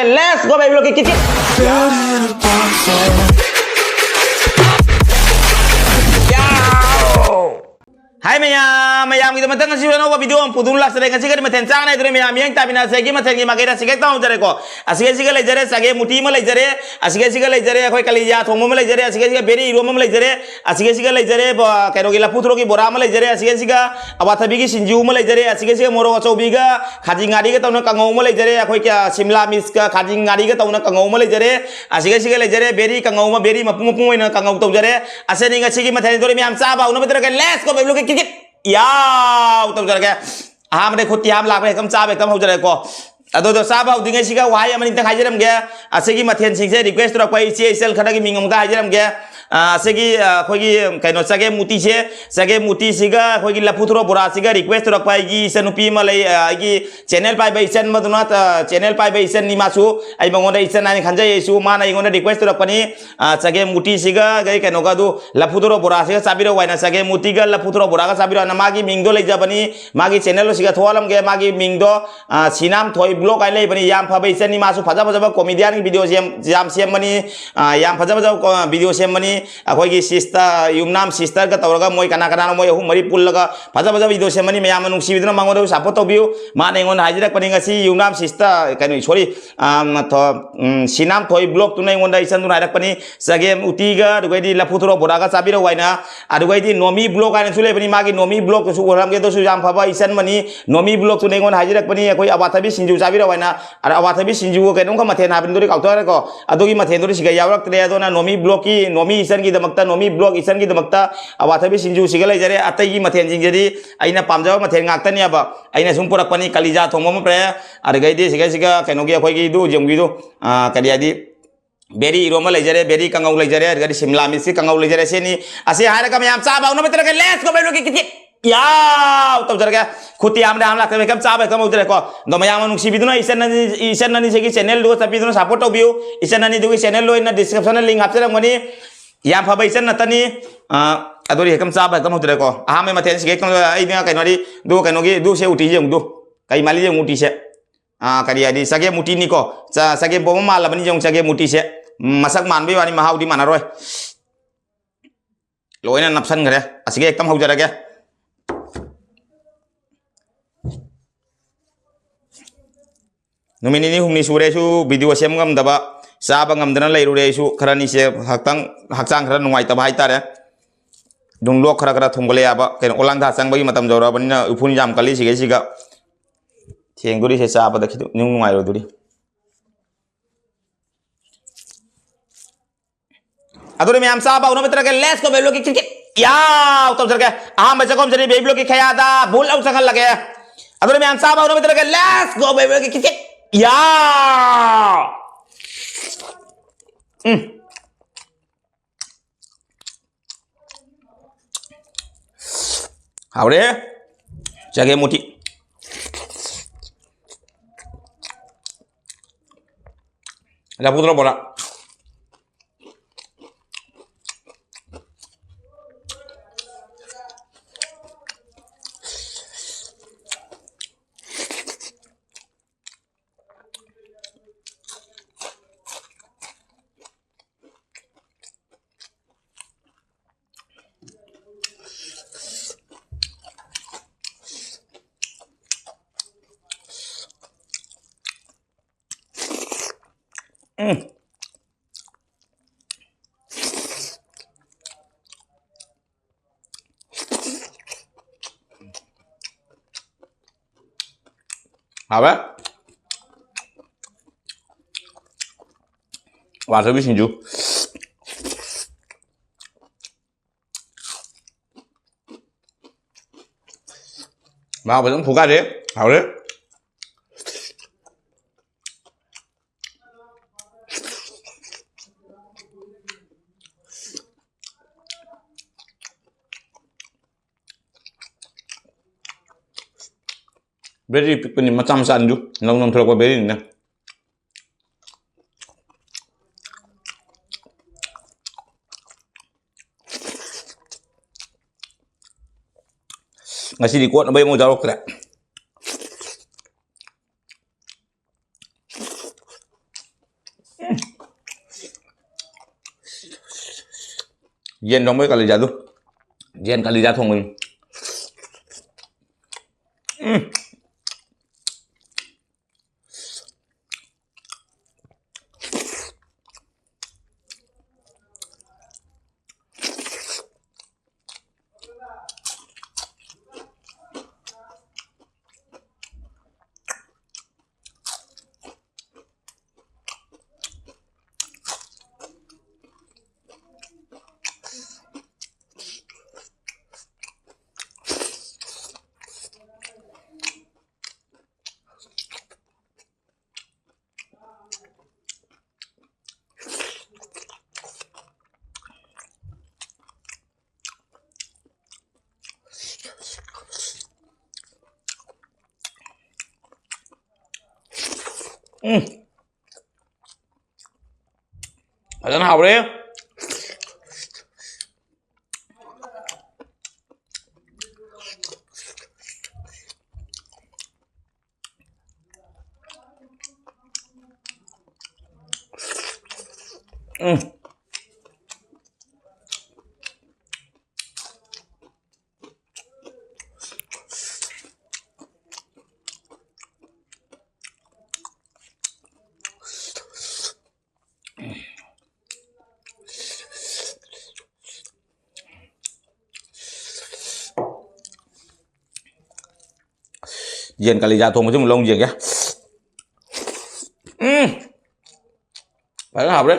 Let's go baby, look kikik. Hai mayam kita matang ngasih video video pudun lah sedang ngasih kan maten cang na itu mayam tapi na segi maten ki makai segi tahu jare ko asik lay jare segi muti lay jare asik lay jare koi kali ya thong lay jare asik beri iro lay jare asik lay jare kairo gila putro ki bora lay jare asik awat bigi sinju lay jare asik moro chau biga khaji ngari ke tahu na kangau lay jare koi kya simla mis ka khaji ngari ke tahu na kangau lay jare asik lay jare beri kangau beri mapung na kangau tahu jare asik ni ngasih ki maten itu mayam saba uno betul kan let's go baby look ya utang jare ke ham de khoti ham lak ekam cha ekam ho jare ko ado do sa ba udingai siga wai amani ta hajiram ge asegi mathen sing se request ro pai che sel khada ki mingam ta hajiram ge asegi khogi kaino sage muti siga khogi laputhro bora siga request ro pai gi senupi malai gi channel pai bai sen maduna ta channel pai bai sen ni masu ai bangonda isen ani khanja yesu mana ingonda request ro pani sage muti siga gai kaino ga du laputhro bora siga sabiro waina sage muti ga laputhro bora ga sabiro na magi mingdo lai jabani magi channel lo siga thoalam ge magi mingdo sinam thoi blog ai lai bani yam pha bai sen ni masu phaja phaja comedian ki video jam sem mani yam phaja phaja video sem mani अखोगी sister Yumnam sister का तौरगा मोय कना कना मोय अहु मरी पुल्लगा फजा फजा वीडियो से मनी मयाम नुंगसी बिदना मंगोदो सपोर्ट तोबियो मा नेंगोन हाजिरक पनी ngasi युमनाम सिस्टर कनो सॉरी सिनाम थोय ब्लॉग तुनै ngोंदा इसन दुना रक पनी सगे उतिगा दुगैदि लफुथरो बोरागा चाबिरो वाइना अदुगैदि नोमी ब्लॉग आने सुले पनी मागी नोमी ब्लॉग सु ओराम के दोसु जाम फबा इसन मनी नोमी ब्लॉग तुनै ngोन हाजिरक पनी अखोय अबाथबि सिंजु चाबिरो वाइना अर अबाथबि सिंजु कैनों का मथेन हाबिन दोरि काउतरे को अदुगी मथेन दोरि सिगा यावरक त्रे दोना नोमी ब्लॉग की नोमी इसन की दमकता नोमी ब्लॉग इसन की दमकता अवाथबि सिंजु सिगा लय जरे अतै की मथेन जिंजरी अइना पामजाव मथेन गाक्तनी अब अइना सुम पुरकपनी कलिजा थोंगम प्रे अरगैदि सिगा कैनो की अखोय की दु जंगी दु करियादि बेरी इरोमा लय जरे बेरी कंगाउ लय जरे अरगदि शिमला मिर्ची कंगाउ लय जरे सेनी असे हारका मयाम चाबा उनो बेतर के लेट्स गो बेलो की या तब जरगा खुती आमने हम लाख कम चाबा कम उतरे को नो मयाम नुंगसी बिदुना इसन ननी सेगी चैनल दो तपिदुना सपोर्ट तोबियो इसन ननी दुगी चैनल लो इन डिस्क्रिप्शन लिंक हापचरमगनी याम फबा इसन नतनी अदोरी हेकम चाबा कम उतरे को आमे मथेन सिगे कम आइना कैनोरी दो कैनोगी दो से उठी जंग दो कई माली जंग उठी से करियादि सगे मुटी निको सगे बोम मालबनी जंग सगे मुटी से मसक मानबे वानी महाउदी मानरोय लोइना नपसन घरे असिगे एकदम हो जरगे नुमिनी हुमनी सुरेसु वीडियो सेमगम दबा चाबा ngमदना लैरुरेसु खरानी से हक्चांग खरा नुंगाइतबा हाइतारे दुंलो खरा खरा थुंगले याबा केन ओलांग धा चंगबगी मतम जौराबनिना उफुन जाम कली सिगे सिगा थेंगुरी से चाबा दखिदु नुंगाइरो दुरी अदुरे मैम चाबा उनो बेतर के लेट्स गो बेलो की या उतम सरके आम बचकोम जरी बेबलो की खयादा भूल औ सकल लगे अदुरे मैम चाबा उनो बेतर के लेट्स गो बेलो की या हावरे जगे मुठी लापुत्रो बोला Apa? Wasabi sinju. Mà phải phụ ca đấy, hảo đấy. Beri pikun ni macam sanju, nong terlalu beri ni. Ngasih di kuat nabai mau jauh kira. Yen dong kali jatuh. Yen kali jatuh mình. Ở trên học đi. Yen kali jatuh một chút một lông giềng kìa. Phải học đấy.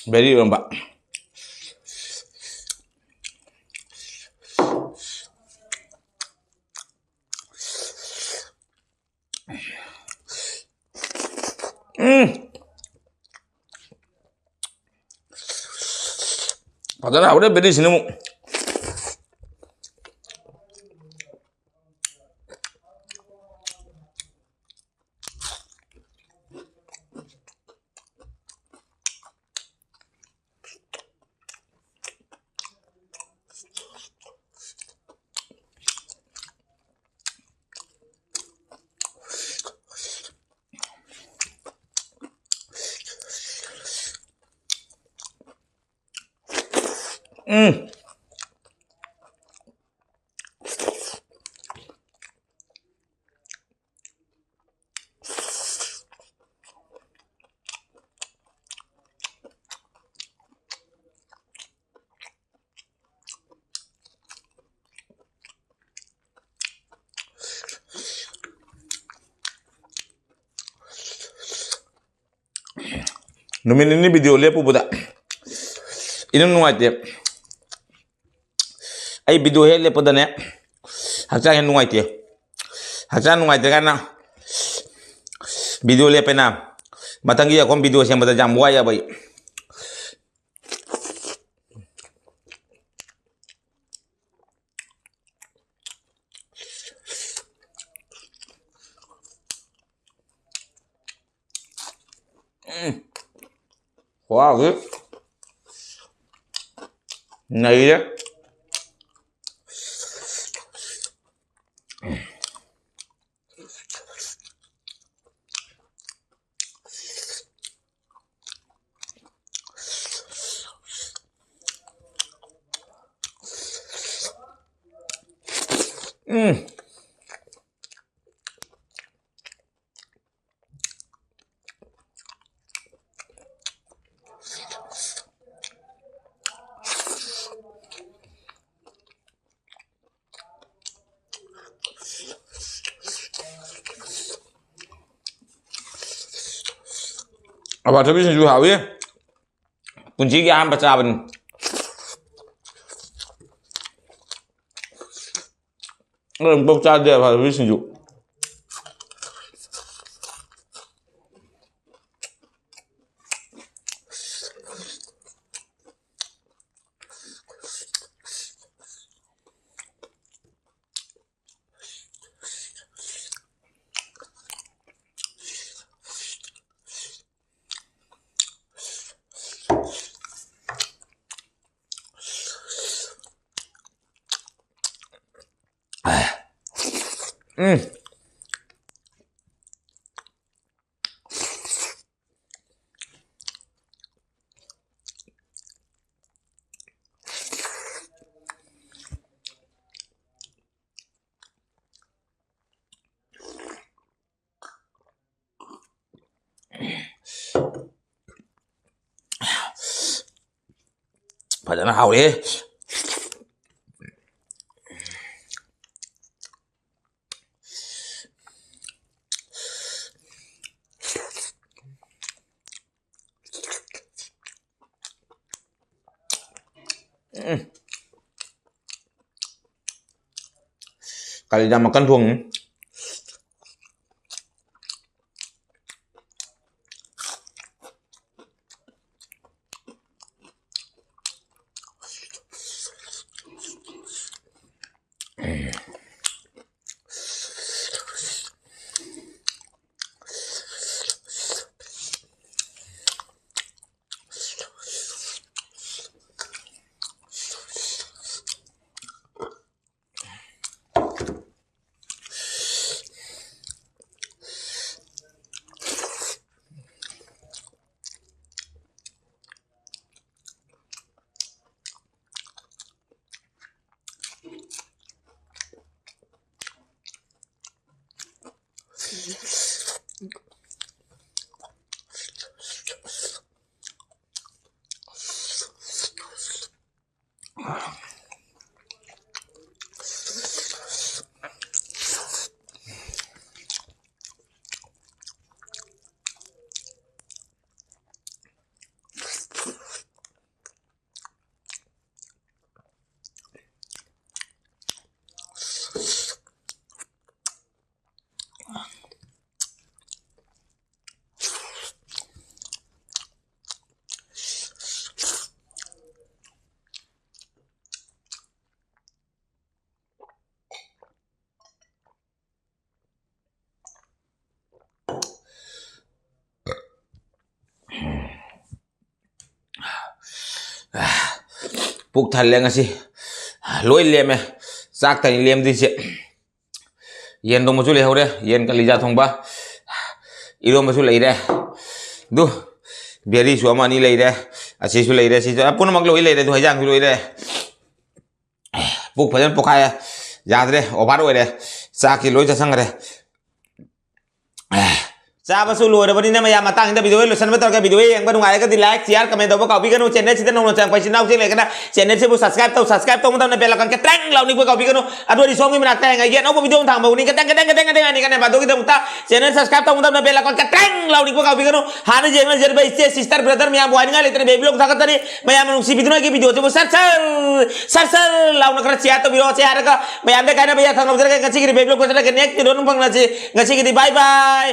Very good, Mbak. Padahal udah beda sini mu. Numin ini video lihat budak. Ini nuai tiap. Ay video lihat pada ne. Haksa yang nuai tiap. Haksa nuai tiap karena video lihat pena. Matangi ya kom video yang pada jam ya bayi. Wow, good. Này đó. ꯑꯋꯥꯊꯕꯤ ꯁꯤꯡꯖꯨ ꯍꯥꯎꯋꯤ ꯄꯨꯟꯁꯤꯒꯤ ꯑꯍꯥꯟꯕ ꯆꯥꯕꯅꯤ ꯑꯃꯨꯛꯐꯥꯎ ꯆꯥꯗꯦ ꯑꯋꯥꯊꯕꯤ ꯁꯤꯡꯖꯨ fazendo haure kali jam makan tuang puk thale ngasi loi leme sak tani lem di se yen dong masu le hore yen kalija thongba iro masu lei re du beri su ama ni lei re asi su lei re si apun mak loi lei re du hajang su loi re puk phajan pokhaya yadre over oi re sak ki loi chasang re चाबा सुलू रे बनी ने मया Matang the video lotion में तरका video yang banu ngai ka di like share comment do ka bi kanu channel sida nong chang paisi nau sing le kana channel se bu subscribe tau mudam ne bell icon ke tang law ni ko ka bi kanu adu di song mi na ta ngai gen no video thang ba ni ka tang ni kana ba do ki ta channel subscribe tau mudam ne bell icon ke tang law ni ko ka bi kanu hane je na jer ba iste sister brother mi am boy ngai le tene baby log thakat tani maya manu si video ki video se bu sar law na kra sia to video se har ka maya de kana baya thang no jer ka ngachi ki baby log ko ta ke next video no phang na chi ngachi ki bye bye